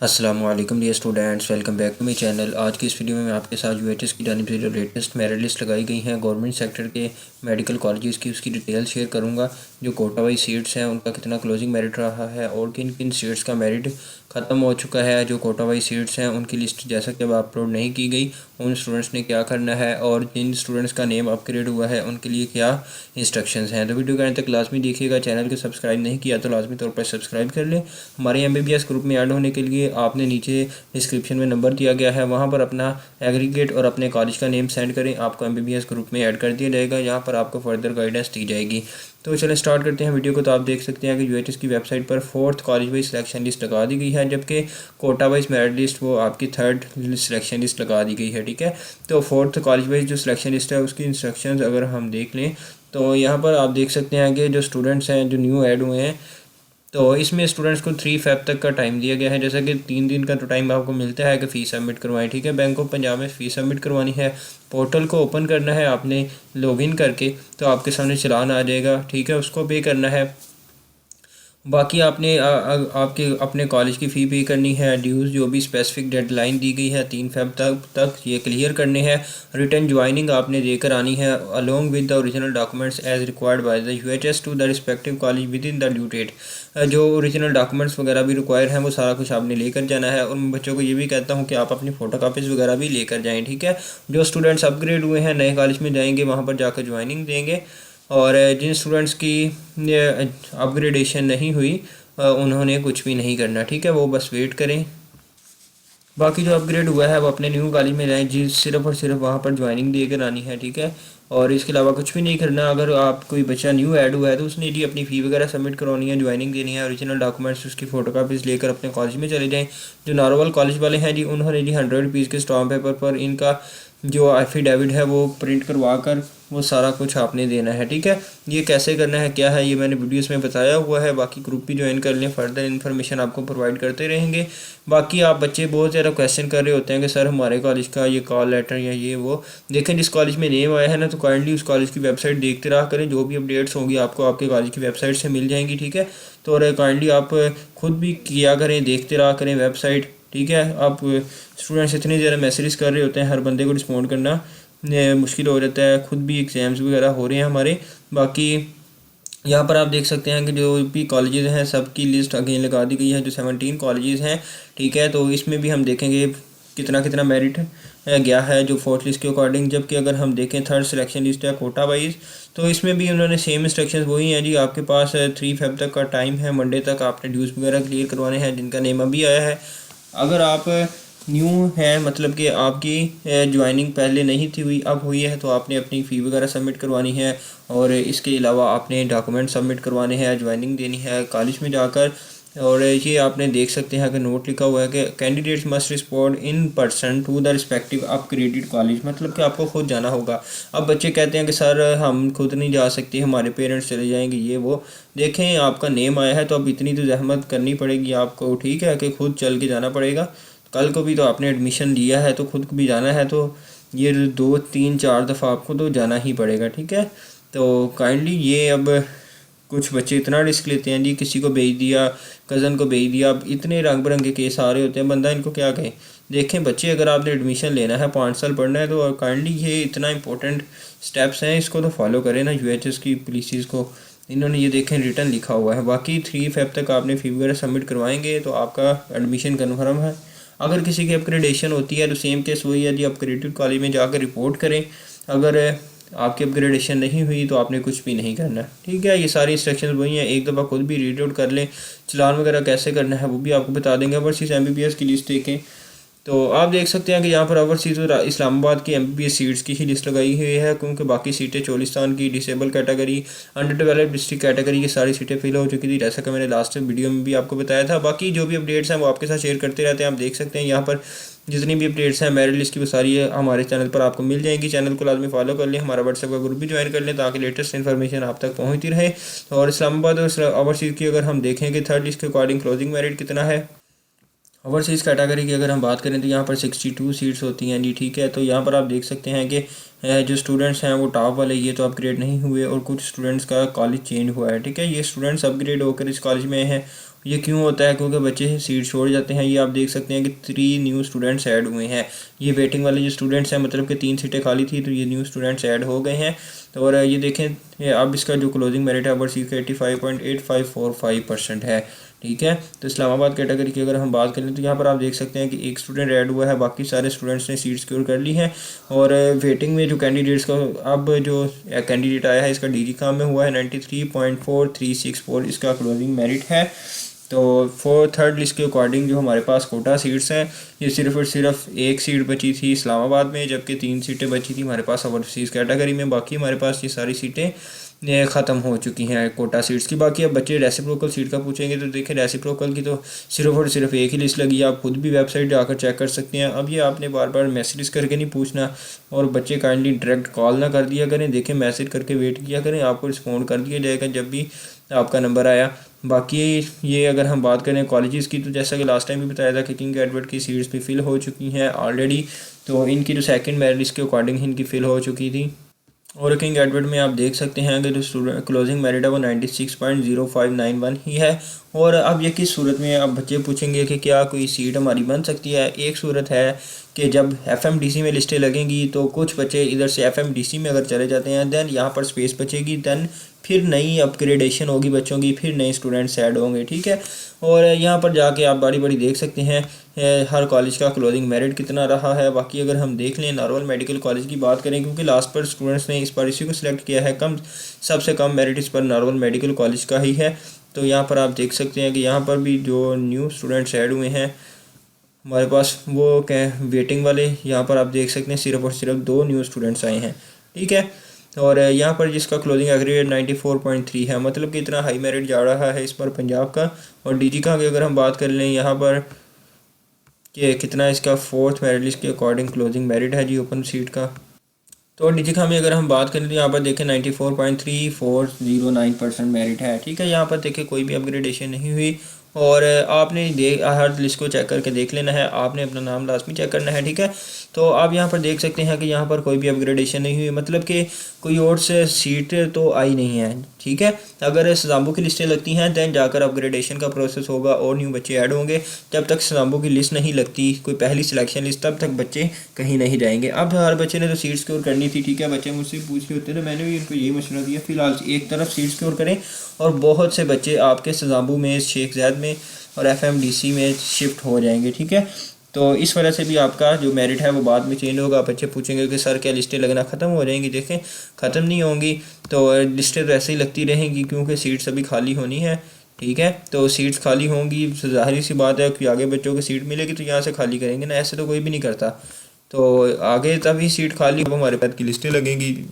अस्सलामुअलैकुम dear students, welcome back to my channel. आज की इस वीडियो में मैं आपके साथ यूएचएस की जानिब से जो लेटेस्ट मेरिट लिस्ट लगाई गई हैं गवर्नमेंट सेक्टर के मेडिकल कॉलेजेस की, उसकी डिटेल शेयर करूंगा। जो कोटा वाइज सीट्स हैं उनका कितना क्लोजिंग मेरिट रहा है और किन किन सीट्स का मेरिट ख़त्म हो चुका है। जो कोटा वाइज सीट्स हैं उनकी लिस्ट जैसा कि अब अपलोड नहीं की गई, उन स्टूडेंट्स ने क्या करना है और जिन स्टूडेंट्स का नेम अपग्रेड हुआ है उनके लिए क्या इंस्ट्रक्शंस हैं। तो वीडियो के अंत तक लाजमी देखिएगा। चैनल को सब्सक्राइब नहीं किया तो लाजमी तौर पर सब्सक्राइब कर लें। हमारे MBBS ग्रुप में ऐड होने के लिए आपने नीचे डिस्क्रिप्शन में नंबर दिया गया है, वहाँ पर अपना एग्रीगेट और अपने कॉलेज का नेम सेंड करें, आपको MBBS ग्रुप में ऐड कर दिया जाएगा। यहाँ पर आपको फर्दर गाइडेंस दी जाएगी। तो चलें स्टार्ट करते हैं वीडियो को। तो आप देख सकते हैं कि यूएचएस की वेबसाइट पर 4th college wise selection list लगा दी गई है, जबकि कोटा वाइज मेरिट लिस्ट वो आपकी 3rd सिलेक्शन लिस्ट लगा दी गई है। ठीक है, तो 4th कॉलेज वाइज जो सिलेक्शन लिस्ट है उसकी इंस्ट्रक्शंस अगर हम देख लें तो यहाँ पर आप देख सकते हैं कि जो स्टूडेंट्स हैं जो न्यू ऐड हुए हैं, तो इसमें स्टूडेंट्स को 3 फ़रवरी तक का टाइम दिया गया है। जैसा कि 3 दिन का तो टाइम आपको मिलता है कि फ़ीस सबमिट करवाएं। ठीक है, बैंक ऑफ पंजाब में फ़ीस सबमिट करवानी है, पोर्टल को ओपन करना है आपने लॉगिन करके, तो आपके सामने चालान आ जाएगा। ठीक है, उसको पे करना है। बाकी आपने आपके अपने कॉलेज की फ़ी पे करनी है। ड्यूज़ जो भी स्पेसिफिक डेडलाइन दी गई है 3 फ़रवरी तक ये क्लियर करने हैं। रिटर्न ज्वाइनिंग आपने देकर आनी है along with the original documents as required by the UHS to the respective college within the due date. जो ओरिजिनल डॉक्यूमेंट्स वगैरह भी रिक्वायर हैं वो सारा कुछ आपने लेकर जाना है। और मैं बच्चों को ये भी कहता हूँ कि आप अपनी फ़ोटो कापीज़ वगैरह भी लेकर जाएँ। ठीक है, जो स्टूडेंट्स अपग्रेड हुए हैं नए कॉलेज में जाएंगे, वहाँ पर जाकर ज्वाइनिंग देंगे। और जिन स्टूडेंट्स की अपग्रेडेशन नहीं हुई उन्होंने कुछ भी नहीं करना। ठीक है, वो बस वेट करें। बाकी जो अपग्रेड हुआ है वो अपने न्यू कॉलेज में जाएँ जी, सिर्फ और सिर्फ वहाँ पर ज्वाइनिंग देकर आनी है। ठीक है, और इसके अलावा कुछ भी नहीं करना। अगर आप कोई बच्चा न्यू ऐड हुआ है तो उसने जी अपनी फ़ी वगैरह सबमिट करवानी है, ज्वाइनिंग देनी है, ओरिजिनल डॉक्यूमेंट्स उसकी फ़ोटो कापीज़ लेकर अपने कॉलेज में चले जाएँ। जो नारोवाल कॉलेज वाले हैं जी, उन्होंने जी 100 रुपीज़ के स्टाम्प पेपर पर इनका जो एफिडेविट है वो प्रिंट करवा कर वो सारा कुछ आपने देना है। ठीक है, ये कैसे करना है क्या है ये मैंने वीडियोस में बताया हुआ है। बाकी ग्रुप भी ज्वाइन कर लें, फर्दर इन्फॉर्मेशन आपको प्रोवाइड करते रहेंगे। बाकी आप बच्चे बहुत ज़्यादा क्वेश्चन कर रहे होते हैं कि सर हमारे कॉलेज का ये कॉल लेटर या ये वो, देखें जिस कॉलेज में नेम आया है ना, तो काइंडली उस कॉलेज की वेबसाइट देखते रहा करें। जो भी अपडेट्स होंगी आपको आपके कॉलेज की वेबसाइट से मिल जाएंगी। ठीक है, तो और काइंडली आप खुद भी किया करें, देखते रहा करें वेबसाइट। ठीक है, आप स्टूडेंट्स इतने ज़्यादा मैसेज कर रहे होते हैं, हर बंदे को रिस्पॉन्ड करना मुश्किल हो जाता है। खुद भी एग्ज़ाम्स वगैरह हो रहे हैं हमारे। बाकी यहाँ पर आप देख सकते हैं कि जो भी कॉलेजेस हैं सबकी लिस्ट अगेन लगा दी गई है, जो 17 कॉलेजेस हैं। ठीक है, तो इसमें भी हम देखेंगे कितना कितना मेरिट गया है जो 4th लिस्ट के अकॉर्डिंग। जबकि अगर हम देखें 3rd सिलेक्शन लिस्ट है कोटा वाइज, तो इसमें भी उन्होंने सेम इंस्ट्रक्शंस वही हैं जी। आपके पास 3 फ़रवरी तक का टाइम है, मंडे तक आपने ड्यूज़ वगैरह क्लियर करवाने हैं जिनका नेम अभी आया है। अगर आप न्यू है मतलब कि आपकी ज्वाइनिंग पहले नहीं थी हुई, अब हुई है, तो आपने अपनी फ़ी वगैरह सबमिट करवानी है। और इसके अलावा आपने डॉक्यूमेंट सबमिट करवाने हैं, ज्वाइनिंग देनी है कॉलेज में जाकर। और ये आपने देख सकते हैं कि नोट लिखा हुआ है कि candidates must respond in person to the respective upgraded college, मतलब कि आपको खुद जाना होगा। अब बच्चे कहते हैं कि सर हम खुद नहीं जा सकते, हमारे पेरेंट्स चले जाएंगे ये वो। देखें आपका नेम आया है तो अब इतनी तो जहमत करनी पड़ेगी आपको। ठीक है, कि खुद चल के जाना पड़ेगा। कल को भी तो आपने एडमिशन लिया है तो खुद को भी जाना है, तो ये 2 3 4 दफ़ा आपको तो जाना ही पड़ेगा। ठीक है, तो काइंडली ये अब कुछ बच्चे इतना रिस्क लेते हैं जी, किसी को भेज दिया, कज़न को भेज दिया। अब इतने रंग बिरंगे केस आ रहे होते हैं, बंदा इनको क्या कहे। देखें बच्चे, अगर आपने एडमिशन लेना है 5 साल पढ़ना है तो काइंडली ये इतना इंपॉर्टेंट स्टेप्स हैं, इसको तो फॉलो करें ना यूएचएस की पॉलिसीज़ को। इन्होंने ये देखें रिटर्न लिखा हुआ है। बाकी 3 फ़रवरी तक आपने फ़ी वगैरह सबमिट करवाएंगे तो आपका एडमिशन कन्फर्म है। अगर किसी की अपग्रेडेशन होती है तो सेम केस वही है जी, अपग्रेडेड कॉलेज में जाकर रिपोर्ट करें। अगर आपकी अपग्रेडेशन नहीं हुई तो आपने कुछ भी नहीं करना। ठीक है, ये सारी इंस्ट्रक्शंस वही हैं, एक दफ़ा खुद भी रीड आउट कर लें। चलान वगैरह कैसे करना है वो भी आपको बता देंगे। ओवरसीज़ MBBS की लिस्ट देखें तो आप देख सकते हैं कि यहाँ पर ओवरसीज़ और इस्लामाबाद की MBBS सीट्स की ही लिस्ट लगाई हुई है, क्योंकि बाकी सीटें चोलिस्तान की disable category, under developed district category, ये सारी सीटें फिल हो चुकी थी, जैसा कि मैंने लास्ट वीडियो में भी आपको बताया था। बाकी जो भी अपडेट्स हैं वो आपके साथ शेयर करते रहते हैं। आप देख सकते हैं यहाँ पर जितनी भी अपडेट्स हैं मेरिट लिस्ट की वो सारी हमारे चैनल पर आपको मिल जाएंगी। चैनल को लाजमी फॉलो कर लें, हमारा व्हाट्सएप का ग्रुप भी ज्वाइन कर लें ताकि लेटेस्ट इन्फॉर्मेशन आप तक पहुँचती रहे। और इस्लामाबाद और ओवरसीज़ की अगर हम देखें कि 3rd लिस्ट के अकॉर्डिंग क्लोजिंग मेरिट कितना है। ओवरसीज़ कैटेगरी की अगर हम बात करें तो यहाँ पर 62 सीट्स होती हैं जी। ठीक है, तो यहाँ पर आप देख सकते हैं कि जो स्टूडेंट्स हैं वो टॉप वाले ये तो अपग्रेड नहीं हुए और कुछ स्टूडेंट्स का कॉलेज चेंज हुआ है। ठीक है, ये स्टूडेंट्स अपग्रेड होकर इस कॉलेज में हैं ये क्यों होता है? क्योंकि बच्चे सीट छोड़ जाते हैं। ये आप देख सकते हैं कि 3 न्यू स्टूडेंट्स ऐड हुए हैं। ये वेटिंग वाले जो स्टूडेंट्स हैं, मतलब कि 3 सीटें खाली थी, तो ये न्यू स्टूडेंट्स ऐड हो गए हैं। तो और ये देखें, अब इसका जो क्लोजिंग मेरिट है ओवरसीज़ का 85.8545% है। ठीक है, तो इस्लामाबाद कैटेगरी की अगर हम बात करें तो यहाँ पर आप देख सकते हैं कि एक स्टूडेंट ऐड हुआ है, बाकी सारे स्टूडेंट्स ने सीट सिक्योर कर ली है। और वेटिंग में जो कैंडिडेट्स का अब जो कैंडिडेट आया है, इसका डीजी काम में हुआ है 93.4364 इसका क्लोजिंग मेरिट है। तो थर्ड लिस्ट के अकॉर्डिंग जो हमारे पास कोटा सीट्स हैं, ये सिर्फ और सिर्फ एक सीट बची थी इस्लामाबाद में, जबकि 3 सीटें बची थी हमारे पास ओवरसीज़ कैटेगरी में। बाकी हमारे पास ये सारी सीटें ख़त्म हो चुकी हैं कोटा सीट्स की। बाकी अब बच्चे रेसिप्रोकल सीट का पूछेंगे तो देखिए, रेसिप्रोकल की तो सिर्फ और सिर्फ एक ही लिस्ट लगी है। आप खुद भी वेबसाइट जाकर चेक कर सकते हैं। अब ये आपने बार बार मैसेज करके नहीं पूछना, और बच्चे काइंडली डायरेक्ट कॉल ना कर दिया करें। देखें, मैसेज करके वेट किया करें, आपको रिस्पॉन्ड कर दिया जाएगा जब भी आपका नंबर आया। बाकी ये अगर हम बात करें कॉलेजेस की, तो जैसा कि लास्ट टाइम भी बताया था कि किंग एडवर्ड की सीट्स भी फिल हो चुकी हैं ऑलरेडी। तो इनकी जो सेकंड मेरिट लिस्ट के अकॉर्डिंग इनकी फिल हो चुकी थी। और किंग एडवर्ड में आप देख सकते हैं कि जो स्टूडेंट क्लोजिंग मेरिट है वो 96.0591 ही है। और अब ये किस सूरत में, अब बच्चे पूछेंगे कि क्या कोई सीट हमारी बन सकती है। एक सूरत है कि जब एफएमडीसी में लिस्टें लगेंगी तो कुछ बच्चे इधर से एफएमडीसी में अगर चले जाते हैं, दैन यहाँ पर स्पेस बचेगी, दैन फिर नई अपग्रेडेशन होगी बच्चों की, फिर नए स्टूडेंट्स ऐड होंगे। ठीक है, और यहाँ पर जाके आप बारी बारी देख सकते हैं हर कॉलेज का क्लोजिंग मेरिट कितना रहा है। बाकी अगर हम देख लें नारवल मेडिकल कॉलेज की बात करें, क्योंकि लास्ट पर स्टूडेंट्स ने इस बार इसी को सिलेक्ट किया है, सबसे कम मेरिट इस पर नारवल मेडिकल कॉलेज का ही है। तो यहाँ पर आप देख सकते हैं कि यहाँ पर भी जो न्यू स्टूडेंट्स ऐड हुए हैं हमारे पास, वो क्या वेटिंग वाले, यहाँ पर आप देख सकते हैं सिर्फ और सिर्फ 2 न्यू स्टूडेंट्स आए हैं। ठीक है, और यहाँ पर जिसका क्लोजिंग एग्रीगेट 94.3 है, मतलब कि इतना हाई मेरिट जा रहा है इस पर पंजाब का। और डीजी का अगर हम बात कर लें यहाँ पर कि कितना इसका फोर्थ मेरिट लिस्ट के अकॉर्डिंग क्लोजिंग मेरिट है जी ओपन सीट का, तो डीजी का में अगर हम बात करें तो यहाँ पर देखें 94.3409% मेरिट है। ठीक है, यहाँ पर देखें कोई भी अपग्रेडेशन नहीं हुई। और आपने हर लिस्ट को चेक करके देख लेना है, आपने अपना नाम लाजमी चेक करना है। ठीक है, तो आप यहाँ पर देख सकते हैं कि यहाँ पर कोई भी अपग्रेडेशन नहीं हुई, मतलब कि कोई और से सीट तो आई नहीं है। ठीक है, अगर सजाम्बू की लिस्टें लगती हैं दैन जाकर अपग्रेडेशन का प्रोसेस होगा और न्यू बच्चे ऐड होंगे। जब तक सजाम्बू की लिस्ट नहीं लगती, कोई पहली सिलेक्शन लिस्ट, तब तक बच्चे कहीं नहीं जाएंगे। अब हर बच्चे ने तो सीट सिक्योर करनी थी। ठीक है, बच्चे मुझसे पूछ रहे होते थे, मैंने भी उनको यही मशवरा दिया, फिलहाल एक तरफ सीट सिक्योर करें। और बहुत से बच्चे आपके सजाम्बू में, शेख ज़ैद में और एफएमडीसी में शिफ्ट हो जाएंगे। ठीक है, तो इस वजह से भी आपका जो मेरिट है वो बाद में चेंज होगा। बच्चे पूछेंगे कि सर क्या लिस्टें लगना ख़त्म हो जाएंगी? देखें, ख़त्म नहीं होंगी, तो लिस्टें तो ऐसे ही लगती रहेंगी क्योंकि सीट्स अभी खाली होनी है। ठीक है, तो सीट्स खाली होंगी, ज़ाहिर सी बात है कि आगे बच्चों को सीट मिलेगी तो यहाँ से खाली करेंगे ना, ऐसे तो कोई भी नहीं करता। तो आगे तभी सीट खाली अब हमारे पास की लिस्टें लगेंगी।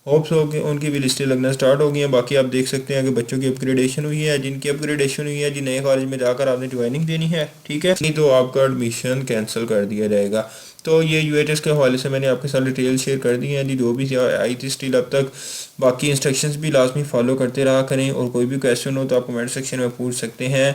होप्स हो कि उनकी भी लिस्टें लगना स्टार्ट हो गई हैं। बाकी आप देख सकते हैं कि बच्चों की अपग्रेडेशन हुई है, जिनकी अपग्रेडेशन हुई है जी नए कॉलेज में जाकर आपने ज्वाइनिंग देनी है। ठीक है, नहीं तो आपका एडमिशन कैंसिल कर दिया जाएगा। तो ये यूएचएस के हवाले से मैंने आपके साथ डिटेल शेयर कर दी है जी, जो भी आई थी स्टिल अब तक। बाकी इंस्ट्रक्शंस भी लाजमी फॉलो करते रहा करें, और कोई भी क्वेश्चन हो तो आप कमेंट सेक्शन में पूछ सकते हैं।